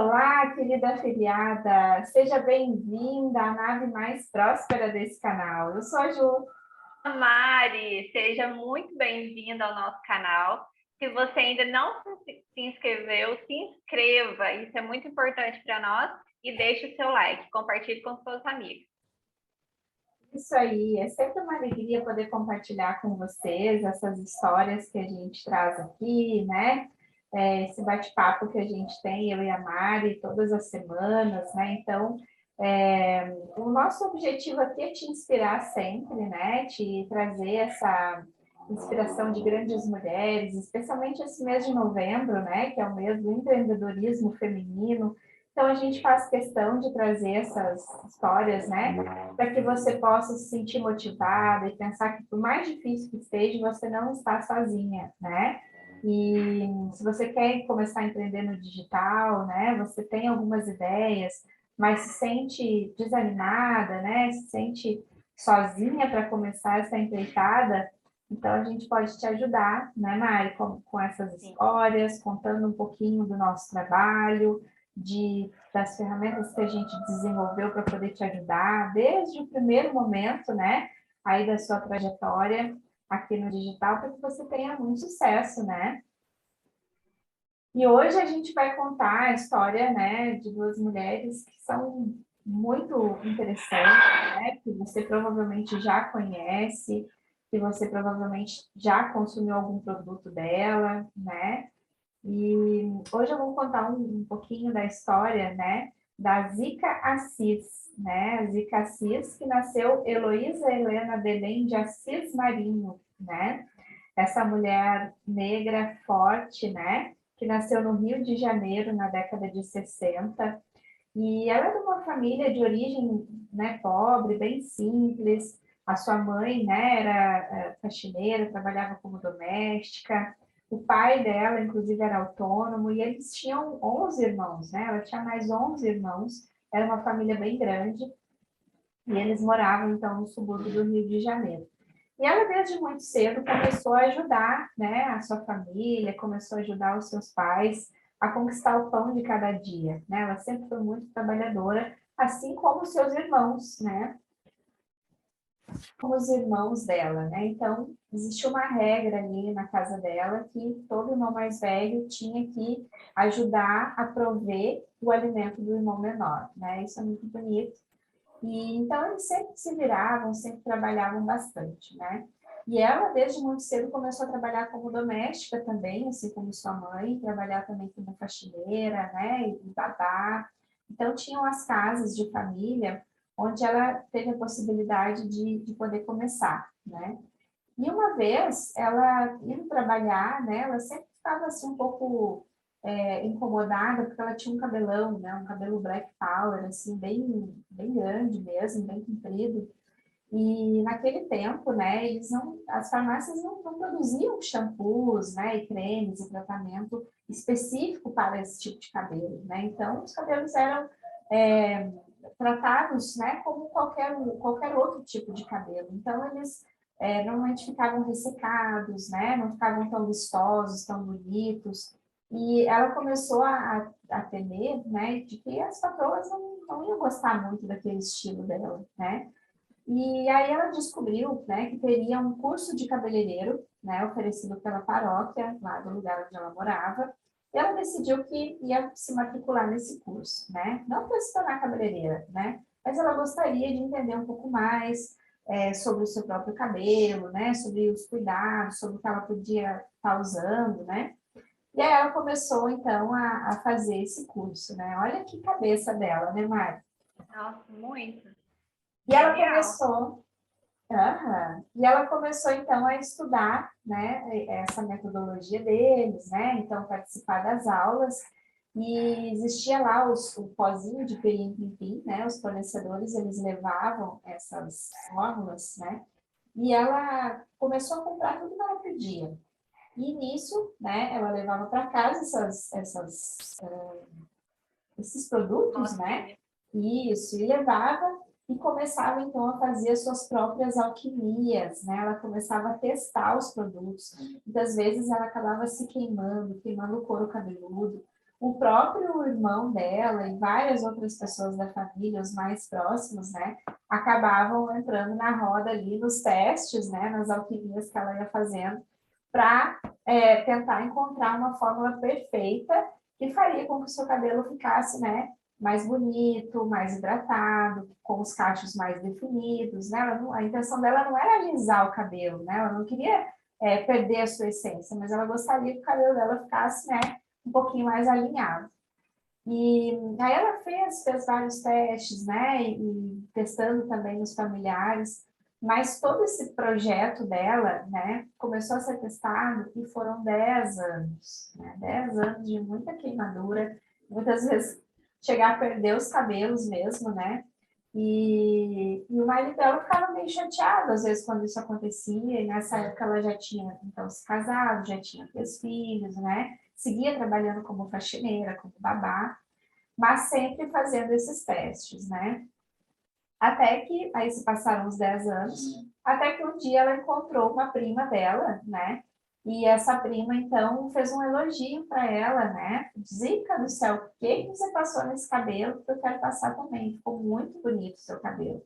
Olá, querida afiliada, seja bem-vinda à nave mais próspera desse canal. Eu sou a Ju. Mari, seja muito bem-vinda ao nosso canal. Se você ainda não se inscreveu, se inscreva, isso é muito importante para nós, e deixe o seu like, compartilhe com seus amigos. Isso aí, é sempre uma alegria poder compartilhar com vocês essas histórias que a gente traz aqui, né? Esse bate-papo que a gente tem, eu e a Mari, todas as semanas, né? Então, o nosso objetivo aqui é te inspirar sempre, né? Te trazer essa inspiração de grandes mulheres, especialmente esse mês de novembro, né? Que é o mês do empreendedorismo feminino. Então, a gente faz questão de trazer essas histórias, né? Para que você possa se sentir motivada e pensar que, por mais difícil que esteja, você não está sozinha, né? E se você quer começar a empreender no digital, né? Você tem algumas ideias, mas se sente desanimada, né? Se sente sozinha para começar essa empreitada, então a gente pode te ajudar, né, Mari, com essas histórias, contando um pouquinho do nosso trabalho, das ferramentas que a gente desenvolveu para poder te ajudar, desde o primeiro momento, né, aí da sua trajetória aqui no digital, para que você tenha muito sucesso, né? E hoje a gente vai contar a história, né, de duas mulheres que são muito interessantes, né, que você provavelmente já conhece, que você provavelmente já consumiu algum produto dela, né? E hoje eu vou contar um pouquinho da história, né, da Zica Assis, né? A Zica Assis, que nasceu Heloísa Helena Belém de Assis Marinho, né? Essa mulher negra forte, né? Que nasceu no Rio de Janeiro na década de 60. E ela é de uma família de origem, né, pobre, bem simples. A sua mãe, né, era faxineira, trabalhava como doméstica. O pai dela, inclusive, era autônomo. E eles tinham 11 irmãos, né? Ela tinha mais 11 irmãos. Era uma família bem grande. E eles moravam, então, no subúrbio do Rio de Janeiro. E ela, desde muito cedo, começou a ajudar, né, a sua família, começou a ajudar os seus pais a conquistar o pão de cada dia, né? Ela sempre foi muito trabalhadora, assim como os seus irmãos, né? Como os irmãos dela, né? Então, existia uma regra ali na casa dela que todo irmão mais velho tinha que ajudar a prover o alimento do irmão menor, né? Isso é muito bonito. E então eles sempre se viravam, sempre trabalhavam bastante, né? E ela, desde muito cedo, começou a trabalhar como doméstica também, assim como sua mãe, trabalhar também como faxineira, né? E babá. Então, tinham as casas de família onde ela teve a possibilidade de poder começar, né? E uma vez, ela indo trabalhar, né? Ela sempre ficava assim um pouco incomodada, porque ela tinha um cabelão, né? Um cabelo black power, assim, bem grande mesmo, bem comprido. E naquele tempo, né, as farmácias não produziam shampoos, né, e cremes e tratamento específico para esse tipo de cabelo, né? Então, os cabelos eram tratados, né, como qualquer outro tipo de cabelo. Então, eles normalmente ficavam ressecados, né, não ficavam tão vistosos, tão bonitos. E ela começou a temer, né, de que as patroas não iam gostar muito daquele estilo dela, né? E aí ela descobriu, né, que teria um curso de cabeleireiro, né, oferecido pela paróquia, lá do lugar onde ela morava, e ela decidiu que ia se matricular nesse curso, né, não para se tornar cabeleireira, né, mas ela gostaria de entender um pouco mais sobre o seu próprio cabelo, né, sobre os cuidados, sobre o que ela podia estar usando, né, e aí ela começou, então, a fazer esse curso, né, olha que cabeça dela, né, Mari? Nossa, muito. E ela Genial. começou. Aham. E ela começou, então, a estudar, né, essa metodologia deles, né, então, participar das aulas, e existia lá o pozinho de pirim-pim-pim, né, os fornecedores, eles levavam essas fórmulas, né, e ela começou a comprar tudo que ela pedia. E nisso, né, ela levava para casa esses produtos, né, Auxílio. isso, e levava e começava então a fazer as suas próprias alquimias, né? Ela começava a testar os produtos. Muitas vezes ela acabava se queimando o couro cabeludo, o próprio irmão dela e várias outras pessoas da família, os mais próximos, né, acabavam entrando na roda ali nos testes, né, nas alquimias que ela ia fazendo, para tentar encontrar uma fórmula perfeita que faria com que o seu cabelo ficasse, né, mais bonito, mais hidratado, com os cachos mais definidos, né? A intenção dela não era alisar o cabelo, né? Ela não queria perder a sua essência, mas ela gostaria que o cabelo dela ficasse, né, um pouquinho mais alinhado. E aí ela fez vários testes, né, e testando também nos familiares, mas todo esse projeto dela, né, começou a ser testado e foram 10 anos, né, 10 anos de muita queimadura, muitas vezes chegar a perder os cabelos mesmo, né, e o marido dela ficava meio chateado, às vezes, quando isso acontecia, e nessa época ela já tinha, então, se casado, já tinha 3 filhos, né, seguia trabalhando como faxineira, como babá, mas sempre fazendo esses testes, né? Até que, aí se passaram uns 10 anos, até que um dia ela encontrou uma prima dela, né? E essa prima, então, fez um elogio para ela, né? Zica do céu, o que você passou nesse cabelo? Que eu quero passar também. Ficou muito bonito o seu cabelo.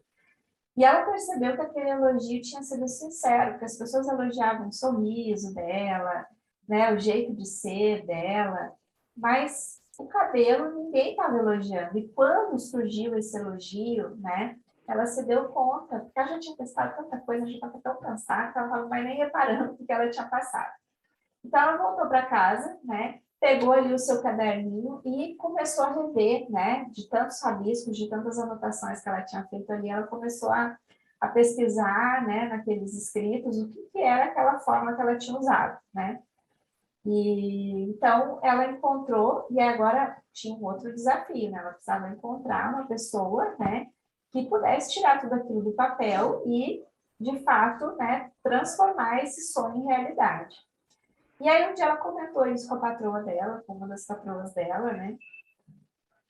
E ela percebeu que aquele elogio tinha sido sincero, porque as pessoas elogiavam o sorriso dela, né, o jeito de ser dela, mas o cabelo ninguém estava elogiando. E quando surgiu esse elogio, né, ela se deu conta, porque ela já tinha testado tanta coisa, já estava tão cansada, que ela não estava mais nem reparando o que ela tinha passado. Então, ela voltou para casa, né? Pegou ali o seu caderninho e começou a rever, né? De tantos rabiscos, de tantas anotações que ela tinha feito ali, ela começou a pesquisar, né? Naqueles escritos, o que era aquela forma que ela tinha usado, né? E então ela encontrou, e agora tinha um outro desafio, né? Ela precisava encontrar uma pessoa, né? Que pudesse tirar tudo aquilo do papel e, de fato, né? Transformar esse sonho em realidade. E aí um dia ela comentou isso com a patroa dela, com uma das patroas dela, né?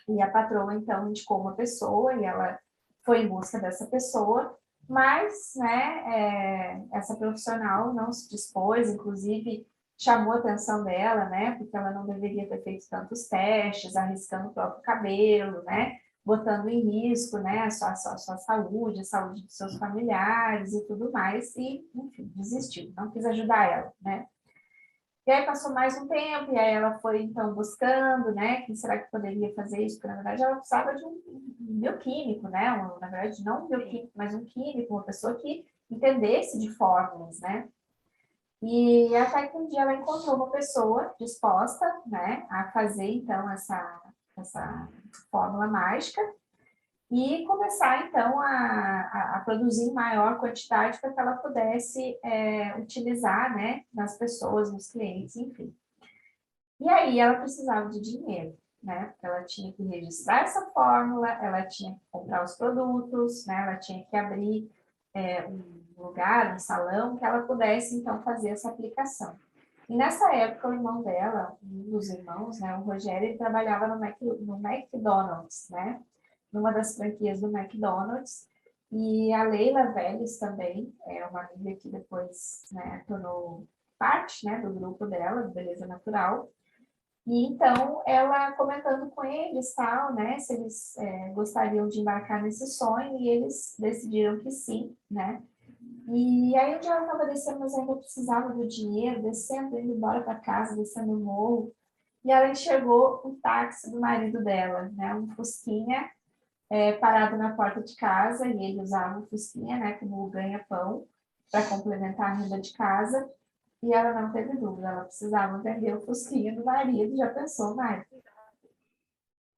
E a patroa, então, indicou uma pessoa e ela foi em busca dessa pessoa, mas, né, essa profissional não se dispôs, inclusive chamou a atenção dela, né, porque ela não deveria ter feito tantos testes, arriscando o próprio cabelo, né, botando em risco, né, a sua saúde, a saúde dos seus familiares e tudo mais, e, enfim, desistiu, não quis ajudar ela, né. E aí passou mais um tempo, e aí ela foi, então, buscando, né, quem será que poderia fazer isso, porque, na verdade, ela precisava de um bioquímico, né, na verdade, não um bioquímico, mas um químico, uma pessoa que entendesse de fórmulas, né. E até que um dia ela encontrou uma pessoa disposta, né, a fazer, então, essa fórmula mágica, e começar, então, a produzir em maior quantidade para que ela pudesse utilizar, né, nas pessoas, nos clientes, enfim. E aí ela precisava de dinheiro, né? Ela tinha que registrar essa fórmula, ela tinha que comprar os produtos, né? Ela tinha que abrir um lugar, um salão, que ela pudesse, então, fazer essa aplicação. E nessa época, o irmão dela, um dos irmãos, né, o Rogério, ele trabalhava no McDonald's, né? Numa das franquias do McDonald's. E a Leila Vélez também, é uma amiga que depois, né, tornou parte, né, do grupo dela, do Beleza Natural. E então, ela comentando com eles, tal, né, se eles gostariam de embarcar nesse sonho, e eles decidiram que sim, né. E aí, onde ela estava descendo, mas ainda precisava do dinheiro, descendo, indo embora para casa, descendo o morro, e ela enxergou o táxi do marido dela, né, um Fusquinha, parado na porta de casa, e ele usava o Fusquinha, né, como ganha-pão, para complementar a renda de casa. E ela não teve dúvida, ela precisava vender o Fusquinha do marido, já pensou, Mari?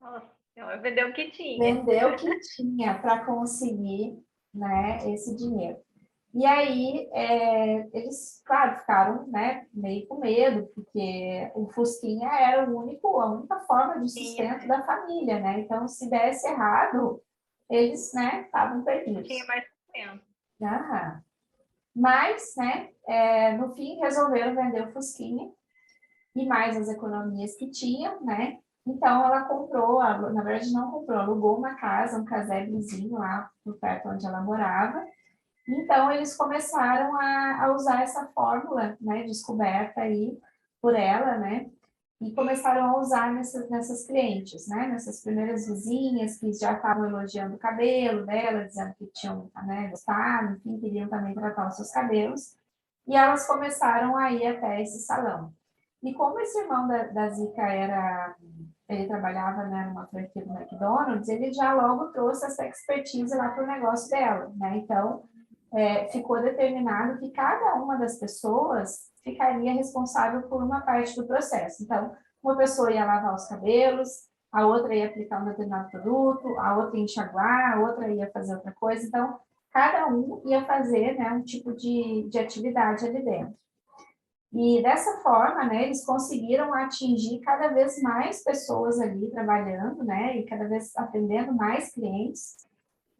Nossa, vendeu o que tinha. Vendeu o que tinha para conseguir, né, esse dinheiro. E aí, eles, claro, ficaram, né, meio com medo, porque o Fusquinha era a única forma de Tinha, sustento né? da família, né? Então, se desse errado, eles, né, estavam Não tinha perdidos. mais tempo. Ah, mas, né, no fim, resolveram vender o Fusquinha e mais as economias que tinham, né? Então, ela comprou, na verdade, não comprou, alugou uma casa, um casebrezinho lá por perto onde ela morava. Então, eles começaram a usar essa fórmula, né, descoberta aí por ela, né? e começaram a usar nessas clientes, né? Nessas primeiras vizinhas que já estavam elogiando o cabelo dela, dizendo que tinham, né, gostado, enfim, queriam também tratar os seus cabelos. E elas começaram a ir até esse salão. E como esse irmão da Zica ele trabalhava, né, numa franquia do McDonald's, ele já logo trouxe essa expertise lá para o negócio dela, né? Então, ficou determinado que cada uma das pessoas ficaria responsável por uma parte do processo. Então, uma pessoa ia lavar os cabelos, a outra ia aplicar um determinado produto, a outra ia enxaguar, a outra ia fazer outra coisa. Então, cada um ia fazer, né, um tipo de atividade ali dentro. E dessa forma, né, eles conseguiram atingir cada vez mais pessoas ali trabalhando, né, e cada vez atendendo mais clientes,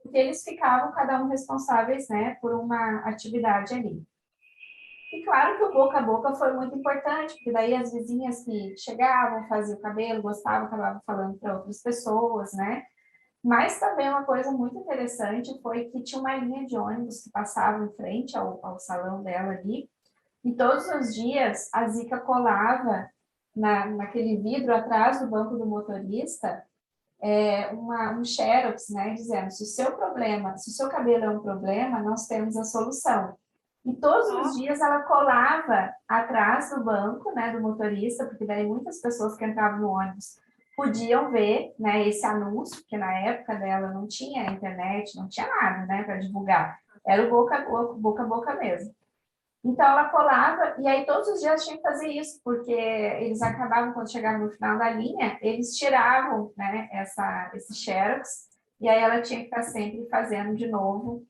porque eles ficavam cada um responsáveis, né, por uma atividade ali. E claro que o boca a boca foi muito importante, porque daí as vizinhas que chegavam, faziam o cabelo, gostavam, acabavam falando para outras pessoas, né? Mas também uma coisa muito interessante foi que tinha uma linha de ônibus que passava em frente ao salão dela ali, e todos os dias a Zica colava naquele vidro atrás do banco do motorista um xerox, né, dizendo se o seu cabelo é um problema, nós temos a solução. E todos os dias ela colava atrás do banco, né, do motorista, porque daí muitas pessoas que entravam no ônibus podiam ver, né, esse anúncio, porque na época dela não tinha internet, não tinha nada, né, para divulgar. Era o boca a boca mesmo. Então, ela colava, e aí todos os dias tinha que fazer isso, porque eles acabavam, quando chegavam no final da linha, eles tiravam, né, esse xerox, e aí ela tinha que estar sempre fazendo de novo,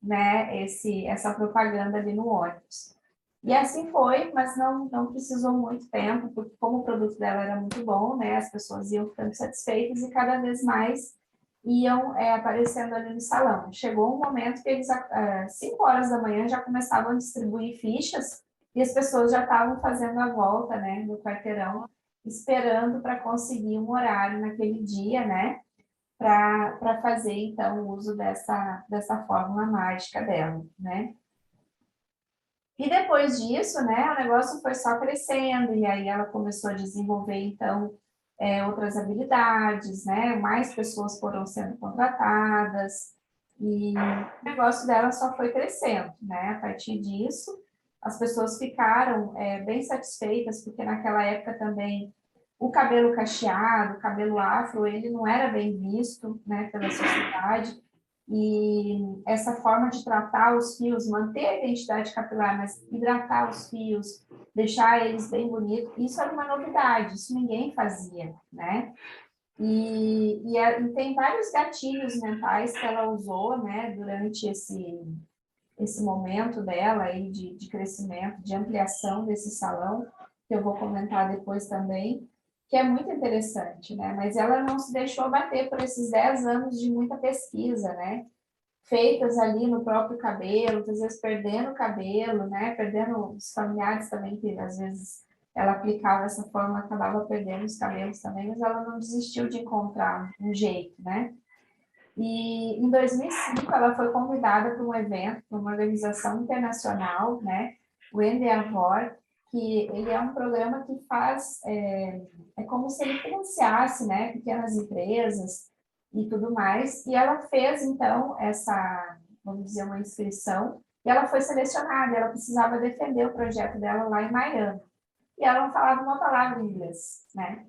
né, essa propaganda ali no ônibus. E assim foi, mas não precisou muito tempo, porque como o produto dela era muito bom, né, as pessoas iam ficando satisfeitas e cada vez mais iam aparecendo ali no salão. Chegou um momento que eles, às 5 horas da manhã, já começavam a distribuir fichas e as pessoas já estavam fazendo a volta, né, no quarteirão, esperando para conseguir um horário naquele dia, né, para fazer, então, o uso dessa fórmula mágica dela, né. E depois disso, né, o negócio foi só crescendo, e aí ela começou a desenvolver, então, outras habilidades, né, mais pessoas foram sendo contratadas, e o negócio dela só foi crescendo, né, a partir disso, as pessoas ficaram bem satisfeitas, porque naquela época também o cabelo cacheado, o cabelo afro, ele não era bem visto, né, pela sociedade, e essa forma de tratar os fios, manter a identidade capilar, mas hidratar os fios, deixar eles bem bonitos, isso era uma novidade, isso ninguém fazia, né? E tem vários gatilhos mentais que ela usou, né, durante esse momento dela aí de crescimento, de ampliação desse salão, que eu vou comentar depois também, que é muito interessante, né? Mas ela não se deixou bater por esses 10 anos de muita pesquisa, né? Feitas ali no próprio cabelo, às vezes perdendo o cabelo, né? Perdendo os familiares também, que às vezes ela aplicava essa forma, acabava perdendo os cabelos também, mas ela não desistiu de encontrar um jeito, né? E em 2005 ela foi convidada para um evento, para uma organização internacional, né? O Endeavor, que ele é um programa que faz, é como se ele financiasse, né, pequenas empresas e tudo mais. E ela fez, então, vamos dizer, uma inscrição, e ela foi selecionada, ela precisava defender o projeto dela lá em Miami. E ela não falava uma palavra em inglês, né?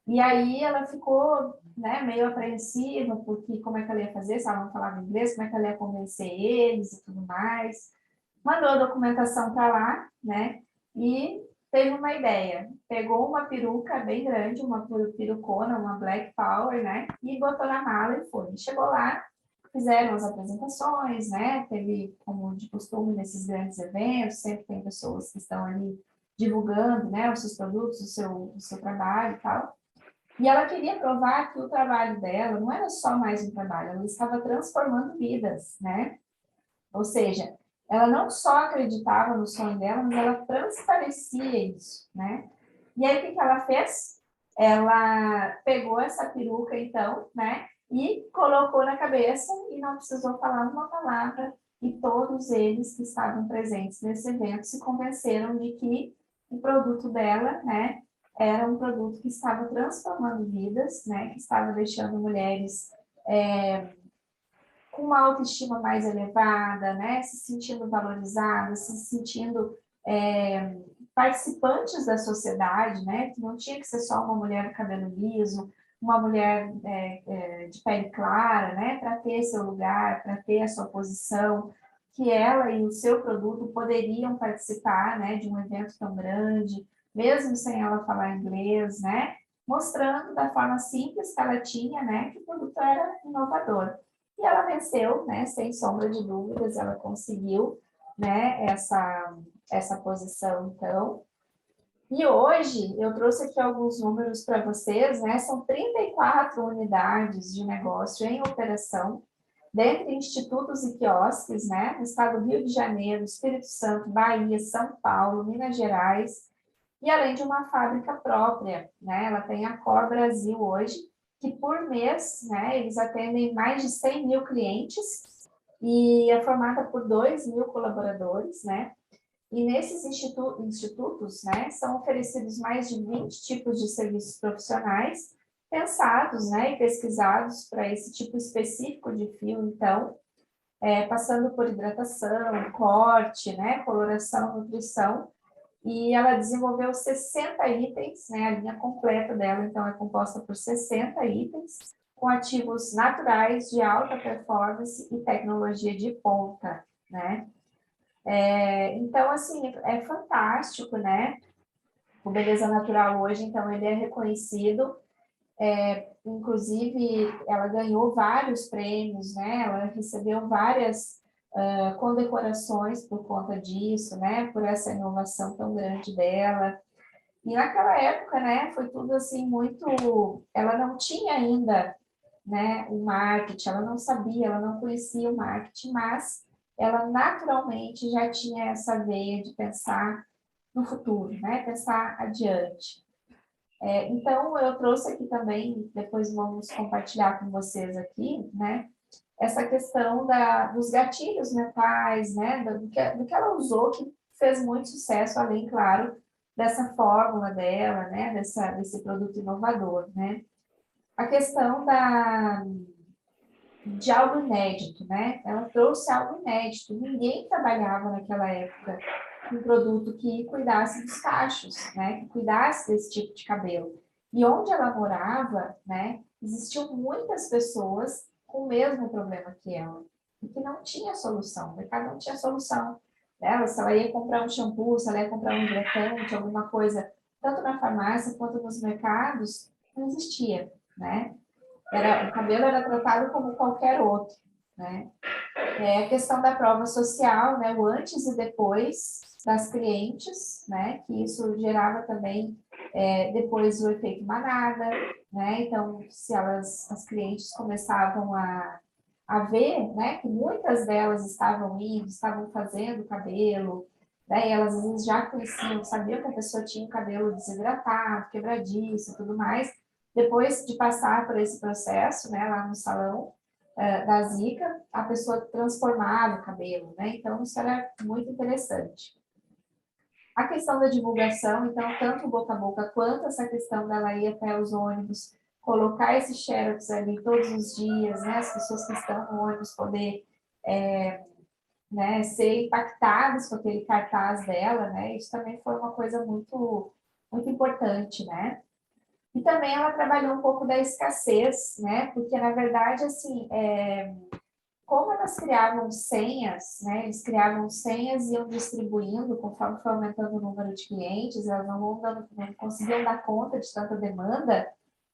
E aí ela ficou, né, meio apreensiva, porque como é que ela ia fazer, se ela não falava inglês, como é que ela ia convencer eles e tudo mais. Mandou a documentação para lá, né, e teve uma ideia. Pegou uma peruca bem grande, uma perucona, uma Black Power, né, e botou na mala e foi. Chegou lá, fizeram as apresentações, né, teve, como de costume, nesses grandes eventos, sempre tem pessoas que estão ali divulgando, né, os seus produtos, o seu trabalho e tal. E ela queria provar que o trabalho dela não era só mais um trabalho, ela estava transformando vidas, né? Ou seja, ela não só acreditava no sonho dela, mas ela transparecia isso, né? E aí, o que ela fez? Ela pegou essa peruca, então, né? E colocou na cabeça e não precisou falar uma palavra. E todos eles que estavam presentes nesse evento se convenceram de que o produto dela, né? era um produto que estava transformando vidas, né? Que estava deixando mulheres com uma autoestima mais elevada, né? Se sentindo valorizadas, se sentindo participantes da sociedade, né? Que não tinha que ser só uma mulher de cabelo liso, uma mulher de pele clara, né? Para ter seu lugar, para ter a sua posição, que ela e o seu produto poderiam participar, né? De um evento tão grande, mesmo sem ela falar inglês, né? Mostrando da forma simples que ela tinha, né? Que o produto era inovador. E ela venceu, né? Sem sombra de dúvidas, ela conseguiu, né? Essa posição, então. E hoje eu trouxe aqui alguns números para vocês, né? São 34 unidades de negócio em operação, dentre institutos e quiosques, né? No estado do Rio de Janeiro, Espírito Santo, Bahia, São Paulo, Minas Gerais, e além de uma fábrica própria, né? Ela tem a Cor Brasil hoje, que por mês, né? Eles atendem mais de 100 mil clientes e é formada por 2 mil colaboradores, né? E nesses institutos, né, são oferecidos mais de 20 tipos de serviços profissionais pensados, né, e pesquisados para esse tipo específico de fio, então, passando por hidratação, corte, né, coloração, nutrição, e ela desenvolveu 60 itens, né, a linha completa dela, então, é composta por 60 itens, com ativos naturais de alta performance e tecnologia de ponta, né? Então, assim, é fantástico, né? O Beleza Natural hoje, então, ele é reconhecido, inclusive, ela ganhou vários prêmios, né? Ela recebeu várias condecorações por conta disso, né? Por essa inovação tão grande dela. E naquela época, né, foi tudo assim muito... Ela não tinha ainda, né, o marketing, ela não sabia, ela não conhecia o marketing, mas ela naturalmente já tinha essa veia de pensar no futuro, né, pensar adiante. Então, eu trouxe aqui também, depois vamos compartilhar com vocês aqui, né, essa questão dos gatilhos mentais, né, do que ela usou, que fez muito sucesso, além, claro, dessa fórmula dela, né, desse produto inovador, né. A questão de algo inédito, né? Ela trouxe algo inédito. Ninguém trabalhava naquela época com um produto que cuidasse dos cachos, né? Que cuidasse desse tipo de cabelo. E onde ela morava, né? Existiam muitas pessoas com o mesmo problema que ela e que não tinha solução. O mercado não tinha solução. Né? Se ela ia comprar um shampoo, se ela ia comprar um hidratante, alguma coisa, tanto na farmácia quanto nos mercados, não existia, né? O cabelo era tratado como qualquer outro, né? A questão da prova social, né? O antes e depois das clientes, né? Que isso gerava também depois o efeito manada, né? Então, se as clientes começavam a ver, né? Que muitas delas estavam indo, estavam fazendo cabelo, né? E elas às vezes já conheciam, sabiam que a pessoa tinha o cabelo desidratado, quebradiço e tudo mais. Depois de passar por esse processo, né, lá no salão da Zika, a pessoa transformava o cabelo, né? Então, isso era muito interessante. A questão da divulgação, então, tanto o boca a boca quanto essa questão dela ir até os ônibus, colocar esses xerox ali todos os dias, né? As pessoas que estão no ônibus poder né, ser impactadas com aquele cartaz dela, né? Isso também foi uma coisa muito, muito importante, né? E também ela trabalhou um pouco da escassez, né? Porque, na verdade, assim, como elas criavam senhas, né? Eles criavam senhas e iam distribuindo conforme foi aumentando o número de clientes, elas não conseguiam dar conta de tanta demanda,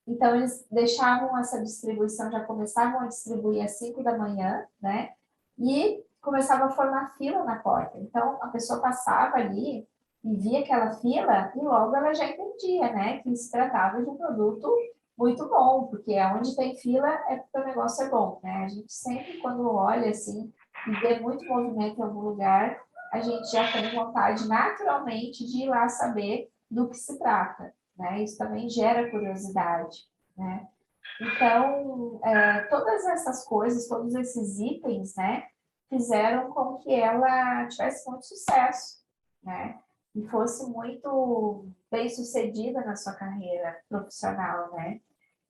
então eles deixavam essa distribuição, já começavam a distribuir às 5 da manhã, né? E começava a formar fila na porta. Então, a pessoa passava ali e via aquela fila e logo ela já entendia, né? Que se tratava de um produto muito bom, porque onde tem fila é porque o negócio é bom, né? A gente sempre, quando olha assim e vê muito movimento em algum lugar, a gente já tem vontade naturalmente de ir lá saber do que se trata, né? Isso também gera curiosidade, né? Então, todas essas coisas, todos esses itens, né, fizeram com que ela tivesse muito sucesso, né? E fosse muito bem-sucedida na sua carreira profissional, né?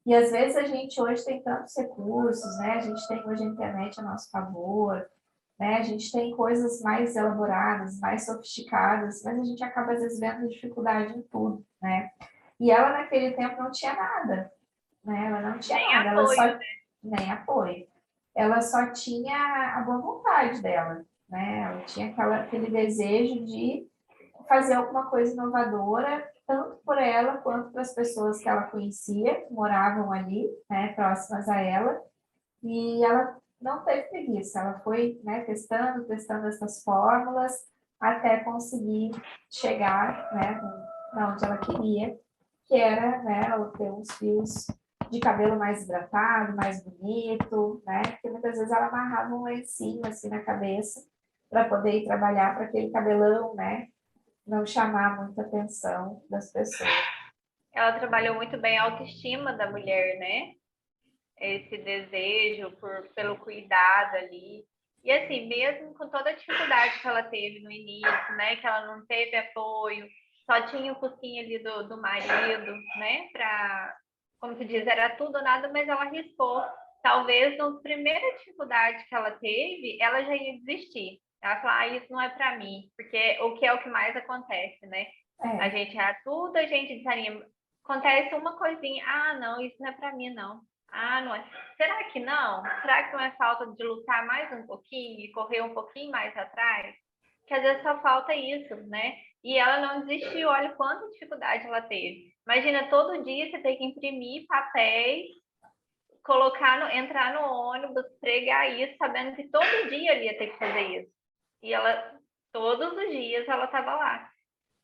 E às vezes a gente hoje tem tantos recursos, né? A gente tem hoje a internet a nosso favor, né? A gente tem coisas mais elaboradas, mais sofisticadas, mas a gente acaba às vezes vendo dificuldade em tudo, né? E ela naquele tempo não tinha nada, né? Ela não tinha Nem nada, ela apoio, só né? nem apoio. Ela só tinha a boa vontade dela, né? Ela tinha aquele desejo de fazer alguma coisa inovadora, tanto por ela quanto para as pessoas que ela conhecia, que moravam ali, né, próximas a ela, e ela não teve preguiça, ela foi, né, testando essas fórmulas, até conseguir chegar, né, na onde ela queria, que era, né, ela ter uns fios de cabelo mais hidratado, mais bonito, né, porque muitas vezes ela amarrava um lencinho assim na cabeça, para poder ir trabalhar para aquele cabelão, né, não chamar muita atenção das pessoas. Ela trabalhou muito bem a autoestima da mulher, né? Esse desejo pelo cuidado ali. E assim, mesmo com toda a dificuldade que ela teve no início, né? Que ela não teve apoio, só tinha o focinho ali do marido, né? Para, como tu diz, era tudo ou nada, mas ela arriscou. Talvez na primeira dificuldade que ela teve, ela já ia desistir. Ela falou, ah, isso não é para mim, porque o que é o que mais acontece, né? A É, gente tudo, a gente desanima. Acontece uma coisinha, ah, não, isso não é para mim, não. Ah, não é. Será que não? Será que não é falta de lutar mais um pouquinho e correr um pouquinho mais atrás? Que às vezes só falta isso, né? E ela não desistiu, olha quanta dificuldade ela teve. Imagina, todo dia você tem que imprimir papéis, entrar no ônibus, pregar isso, sabendo que todo dia ele ia ter que fazer isso. E ela, todos os dias, ela estava lá,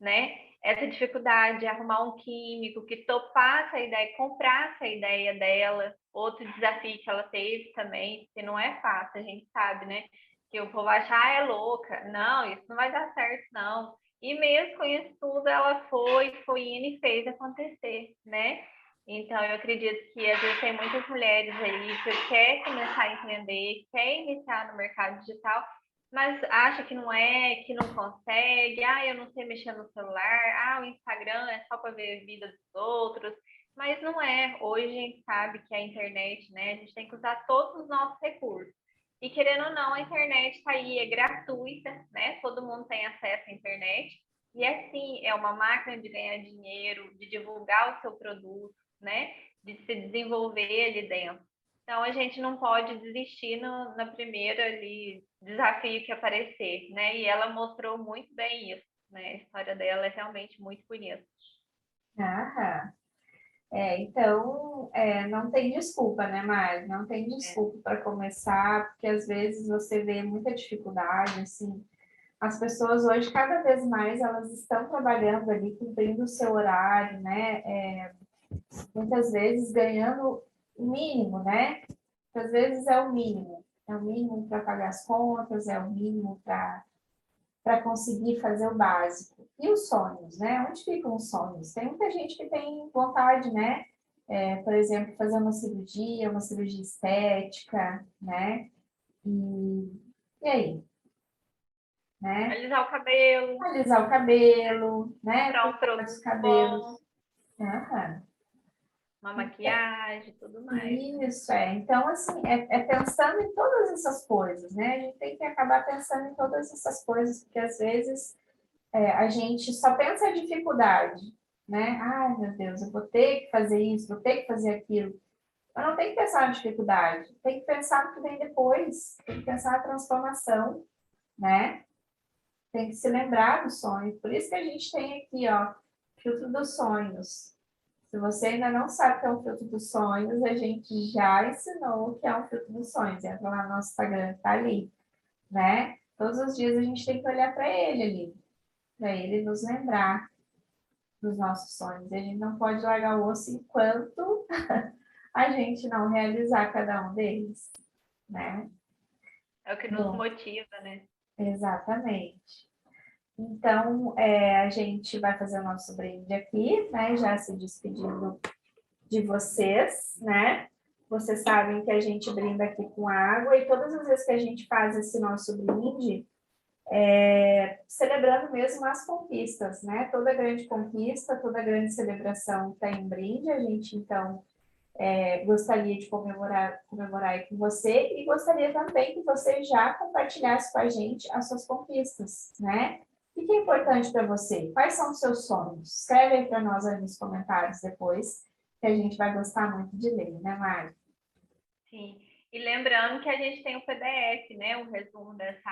né? Essa dificuldade de arrumar um químico que topasse a ideia, comprasse a ideia dela. Outro desafio que ela teve também, que não é fácil, a gente sabe, né? Que o povo acha, ah, é louca. Não, isso não vai dar certo, não. E mesmo com isso tudo, ela foi indo e fez acontecer, né? Então, eu acredito que às vezes tem muitas mulheres aí que quer começar a empreender, quer iniciar no mercado digital, mas acha que não é, que não consegue, ah, eu não sei mexer no celular, ah, o Instagram é só para ver a vida dos outros, mas não é. Hoje a gente sabe que a internet, né, a gente tem que usar todos os nossos recursos. E querendo ou não, a internet está aí, é gratuita, né? Todo mundo tem acesso à internet. E assim, é uma máquina de ganhar dinheiro, de divulgar o seu produto, né? De se desenvolver ali dentro. Então a gente não pode desistir na primeira ali, desafio que aparecer, né? E ela mostrou muito bem isso, né? A história dela é realmente muito bonita. ah, então, não tem desculpa, né, Mari? Não tem É. desculpa para começar, porque às vezes você vê muita dificuldade, assim. As pessoas hoje, cada vez mais, elas estão trabalhando ali, cumprindo o seu horário, né? Muitas vezes ganhando o mínimo, né? Às vezes é o mínimo para pagar as contas, é o mínimo para conseguir fazer o básico. E os sonhos, né? Onde ficam os sonhos? Tem muita gente que tem vontade, né? Por exemplo, fazer uma cirurgia estética, né? E aí, né? Alisar o cabelo, Alisar o cabelo, né? comprar um Cuidar dos produto cabelos. bom, Aham. uma maquiagem, tudo mais, né? Isso, é. Então, assim, é pensando em todas essas coisas, né? A gente tem que acabar pensando em todas essas coisas, porque às vezes a gente só pensa a dificuldade, né? Ai, meu Deus, eu vou ter que fazer isso, vou ter que fazer aquilo. Mas não tem que pensar na dificuldade, tem que pensar no que vem depois, tem que pensar na transformação, né? Tem que se lembrar do sonho. Por isso que a gente tem aqui, ó, filtro dos sonhos. Se você ainda não sabe o que é um filtro dos sonhos, a gente já ensinou o que é um filtro dos sonhos. Entra lá no nosso Instagram, tá ali, né? Todos os dias a gente tem que olhar para ele ali, para ele nos lembrar dos nossos sonhos. E a gente não pode largar o osso enquanto a gente não realizar cada um deles, né? É o que nos Bom, motiva, né? exatamente. Então, a gente vai fazer o nosso brinde aqui, né? Já se despedindo de vocês, né? Vocês sabem que a gente brinda aqui com água e todas as vezes que a gente faz esse nosso brinde, celebrando mesmo as conquistas, né? Toda grande conquista, toda grande celebração tem um brinde, a gente, então, gostaria de comemorar aí com você e gostaria também que você já compartilhasse com a gente as suas conquistas, né? O que é importante para você? Quais são os seus sonhos? Escreve aí para nós aí nos comentários depois, que a gente vai gostar muito de ler, né, Mari? Sim. E lembrando que a gente tem o PDF, né? O resumo dessa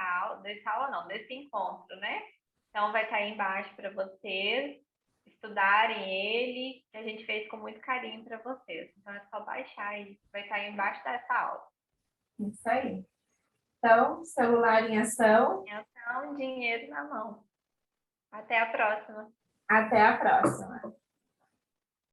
aula não, desse encontro, né? Então vai estar aí embaixo para vocês estudarem ele, que a gente fez com muito carinho para vocês. Então é só baixar aí, vai estar aí embaixo dessa aula. Isso aí. Então, celular em ação. Então, dinheiro na mão. Até a próxima. Até a próxima.